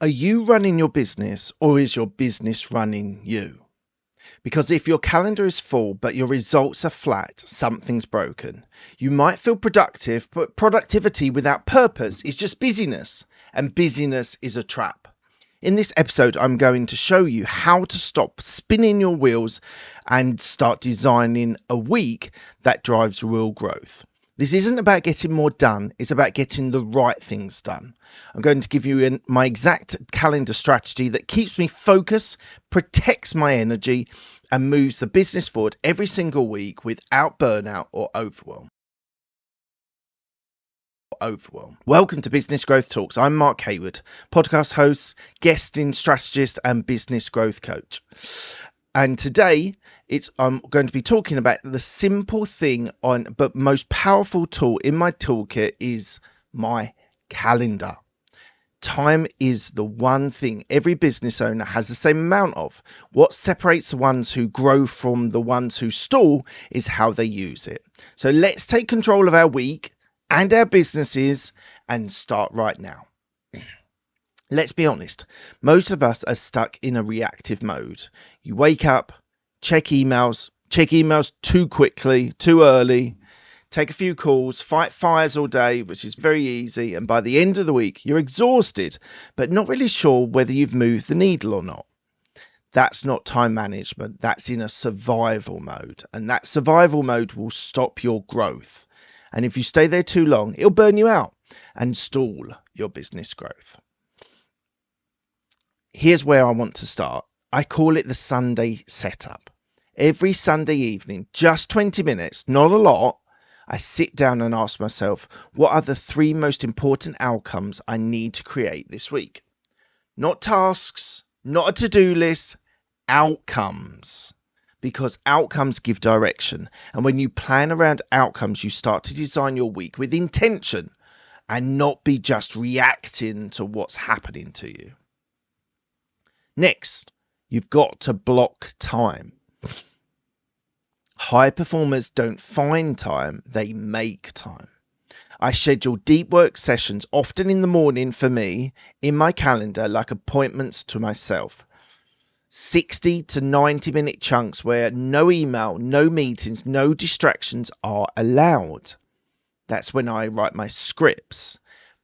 Are you running your business or is your business running you? Because if your calendar is full but your results are flat, something's broken. You might feel productive, but productivity without purpose is just busyness, and busyness is a trap. In this episode, I'm going to show you how to stop spinning your wheels and start designing a week that drives real growth. This isn't about getting more done, it's about getting the right things done. I'm going to give you my exact calendar strategy that keeps me focused, protects my energy, and moves the business forward every single week without burnout or overwhelm. Welcome to Business Growth Talks. I'm Mark Hayward, podcast host, guesting strategist, and business growth coach. And today I'm going to be talking about the simple thing but most powerful tool in my toolkit is my calendar. Time is the one thing every business owner has the same amount of. What separates the ones who grow from the ones who stall is how they use it. So let's take control of our week and our businesses and start right now. Let's be honest, most of us are stuck in a reactive mode. You wake up, check emails too quickly, too early, take a few calls, fight fires all day, which is very easy, and by the end of the week, you're exhausted, but not really sure whether you've moved the needle or not. That's not time management, that's in a survival mode, and that survival mode will stop your growth. And if you stay there too long, it'll burn you out and stall your business growth. Here's where I want to start. I call it the Sunday setup. Every Sunday evening, just 20 minutes, not a lot, I sit down and ask myself, what are the 3 most important outcomes I need to create this week? Not tasks, not a to-do list, outcomes. Because outcomes give direction. And when you plan around outcomes, you start to design your week with intention and not be just reacting to what's happening to you. Next, you've got to block time. High performers don't find time, they make time. I schedule deep work sessions, often in the morning for me, in my calendar, like appointments to myself. 60 to 90-minute chunks where no email, no meetings, no distractions are allowed. That's when I write my scripts,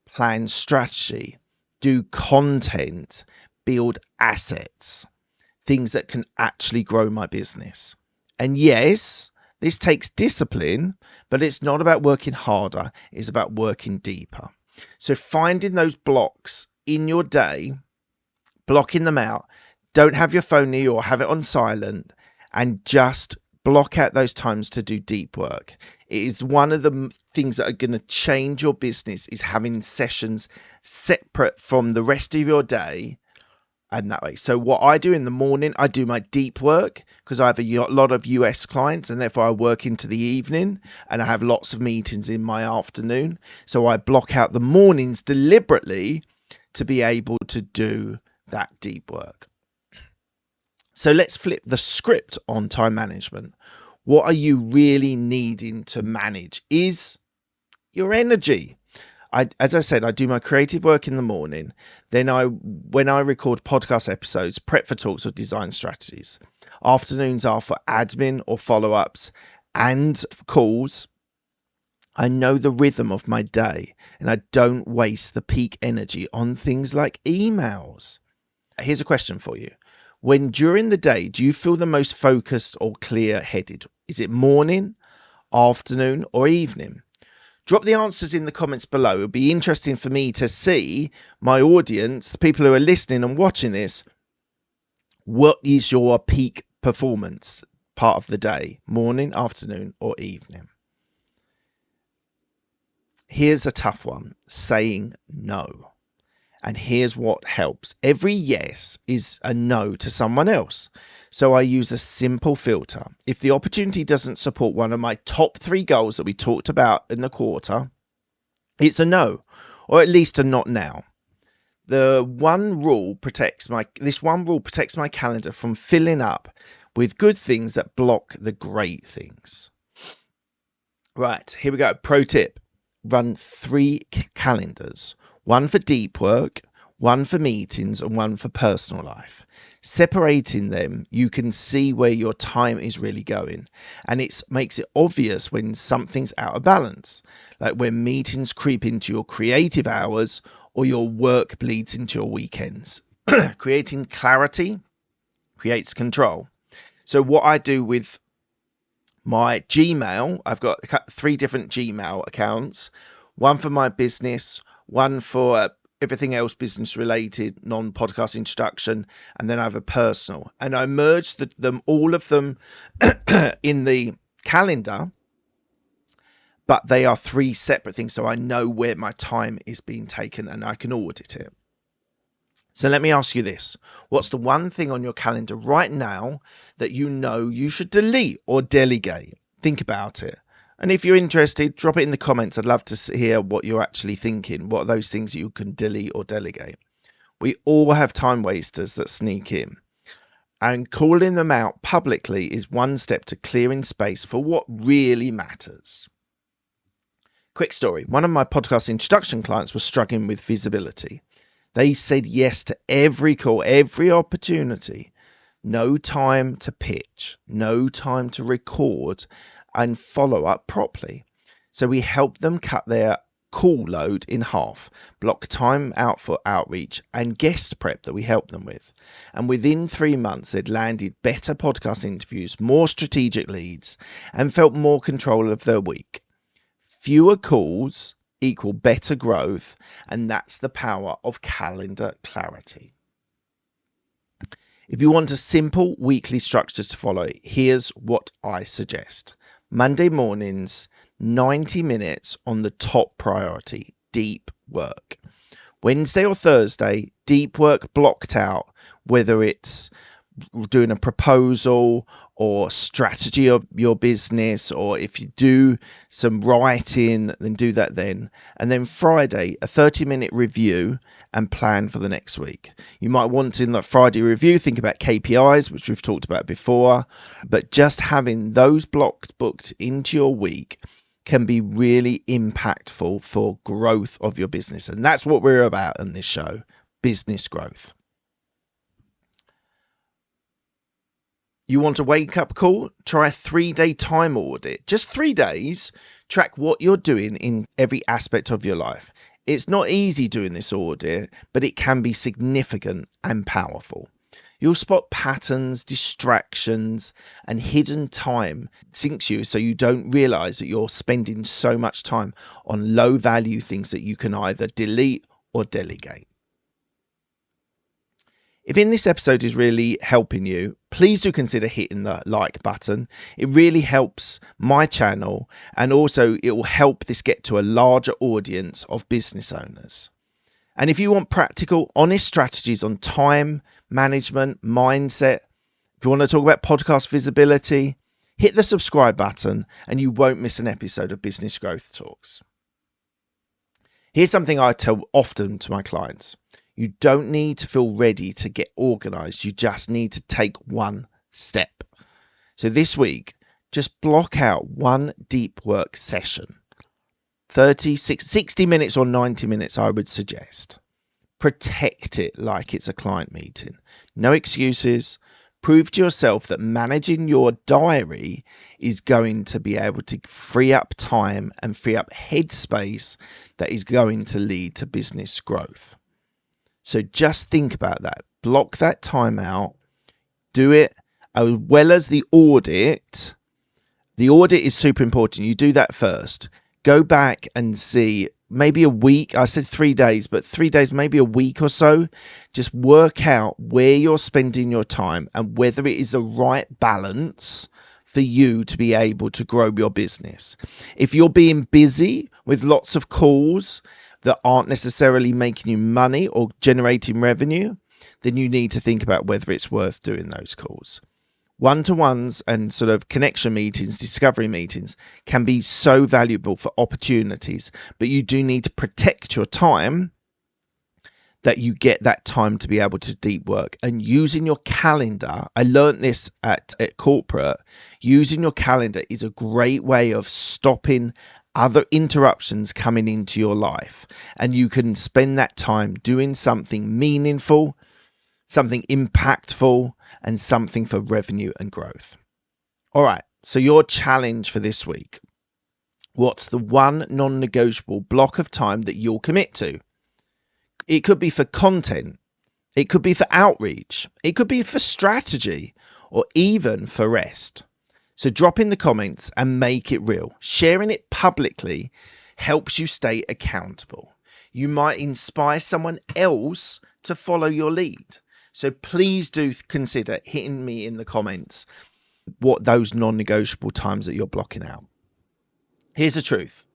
plan strategy, do content, build assets, things that can actually grow my business. And yes, this takes discipline, but it's not about working harder, it's about working deeper. So finding those blocks in your day, blocking them out, don't have your phone near you or have it on silent, and just block out those times to do deep work. It is one of the things that are going to change your business, is having sessions separate from the rest of your day. And that way. So what I do in the morning, I do my deep work because I have a lot of US clients and therefore I work into the evening and I have lots of meetings in my afternoon. So I block out the mornings deliberately to be able to do that deep work. So let's flip the script on time management. What are you really needing to manage is your energy. As I said, I do my creative work in the morning. Then when I record podcast episodes, prep for talks or design strategies. Afternoons are for admin or follow-ups and calls. I know the rhythm of my day and I don't waste the peak energy on things like emails. Here's a question for you. When during the day, do you feel the most focused or clear-headed? Is it morning, afternoon, or evening? Drop the answers in the comments below. It'll be interesting for me to see my audience, the people who are listening and watching this. What is your peak performance part of the day? Morning, afternoon, or evening? Here's a tough one. Saying no. And here's what helps. Every yes is a no to someone else. So I use a simple filter. If the opportunity doesn't support one of my top 3 goals that we talked about in the quarter, it's a no, or at least a not now. This one rule protects my calendar from filling up with good things that block the great things. Right, here we go. Pro tip. Run 3 calendars. One for deep work, one for meetings and one for personal life. Separating them, you can see where your time is really going, and it makes it obvious when something's out of balance, like when meetings creep into your creative hours or your work bleeds into your weekends. Creating clarity creates control. So what I do with my Gmail, I've got 3 different Gmail accounts, one for my business, one for everything else business related, non-podcast introduction, and then I have a personal. And I merged all of them in the calendar, but they are 3 separate things, so I know where my time is being taken and I can audit it. So let me ask you this. What's the one thing on your calendar right now that you know you should delete or delegate? Think about it. And if you're interested, drop it in the comments. I'd love to hear what you're actually thinking. What are those things you can delete or delegate? We all have time wasters that sneak in. And calling them out publicly is one step to clearing space for what really matters. Quick story. One of my podcast introduction clients was struggling with visibility. They said yes to every call, every opportunity. No time to pitch, no time to record and follow up properly. So we helped them cut their call load in half, block time out for outreach and guest prep that we helped them with. And within 3 months, they'd landed better podcast interviews, more strategic leads, and felt more control of their week. Fewer calls equal better growth, and that's the power of calendar clarity. If you want a simple weekly structure to follow, here's what I suggest. Monday mornings, 90 minutes on the top priority, deep work. Wednesday or Thursday, deep work blocked out, whether it's doing a proposal or strategy of your business, or if you do some writing, then do that then. And then Friday, a 30-minute review and plan for the next week. You might want in that Friday review, think about KPIs, which we've talked about before, but just having those blocks booked into your week can be really impactful for growth of your business. And that's what we're about on this show, business growth. You want a wake-up call? Try a 3-day time audit. Just 3 days. Track what you're doing in every aspect of your life. It's not easy doing this audit, but it can be significant and powerful. You'll spot patterns, distractions, and hidden time sinks you so you don't realize that you're spending so much time on low-value things that you can either delete or delegate. If in this episode is really helping you, please do consider hitting the like button. It really helps my channel, and also it will help this get to a larger audience of business owners. And if you want practical, honest strategies on time management, mindset, if you want to talk about podcast visibility, hit the subscribe button and you won't miss an episode of Business Growth Talks. Here's something I tell often to my clients. You don't need to feel ready to get organized. You just need to take one step. So this week, just block out one deep work session. 60 minutes or 90 minutes, I would suggest. Protect it like it's a client meeting. No excuses. Prove to yourself that managing your diary is going to be able to free up time and free up headspace that is going to lead to business growth. So just think about that. Block that time out. Do it as well as the audit. The audit is super important. You do that first. Go back and see maybe a week. I said 3 days, but 3 days, maybe a week or so. Just work out where you're spending your time and whether it is the right balance for you to be able to grow your business. If you're being busy with lots of calls that aren't necessarily making you money or generating revenue, then you need to think about whether it's worth doing those calls. One-to-ones and sort of connection meetings, discovery meetings can be so valuable for opportunities, but you do need to protect your time, that you get that time to be able to deep work. And using your calendar, I learned this at corporate, using your calendar is a great way of stopping other interruptions coming into your life, and you can spend that time doing something meaningful, something impactful, and something for revenue and growth. All right, so your challenge for this week. What's the one non-negotiable block of time that you'll commit to? It could be for content, it could be for outreach, it could be for strategy, or even for rest. So drop in the comments and make it real. Sharing it publicly helps you stay accountable. You might inspire someone else to follow your lead. So please do consider hitting me in the comments what those non-negotiable times that you're blocking out. Here's the truth.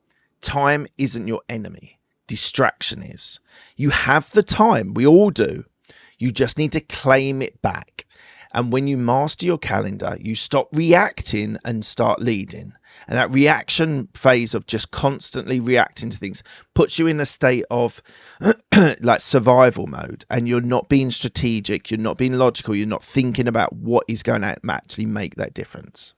Time isn't your enemy. Distraction is. You have the time. We all do. You just need to claim it back. And when you master your calendar, you stop reacting and start leading. And that reaction phase of just constantly reacting to things puts you in a state of like survival mode. And you're not being strategic. You're not being logical. You're not thinking about what is going to actually make that difference.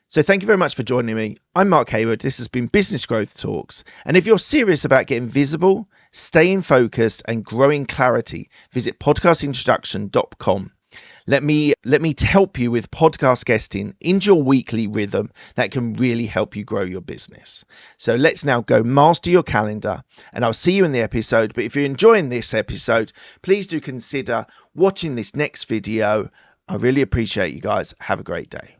So thank you very much for joining me. I'm Mark Hayward. This has been Business Growth Talks. And if you're serious about getting visible, staying focused and growing clarity, visit podcastintroduction.com. Let me help you with podcast guesting into your weekly rhythm that can really help you grow your business. So let's now go master your calendar, and I'll see you in the episode. But if you're enjoying this episode, please do consider watching this next video. I really appreciate you guys. Have a great day.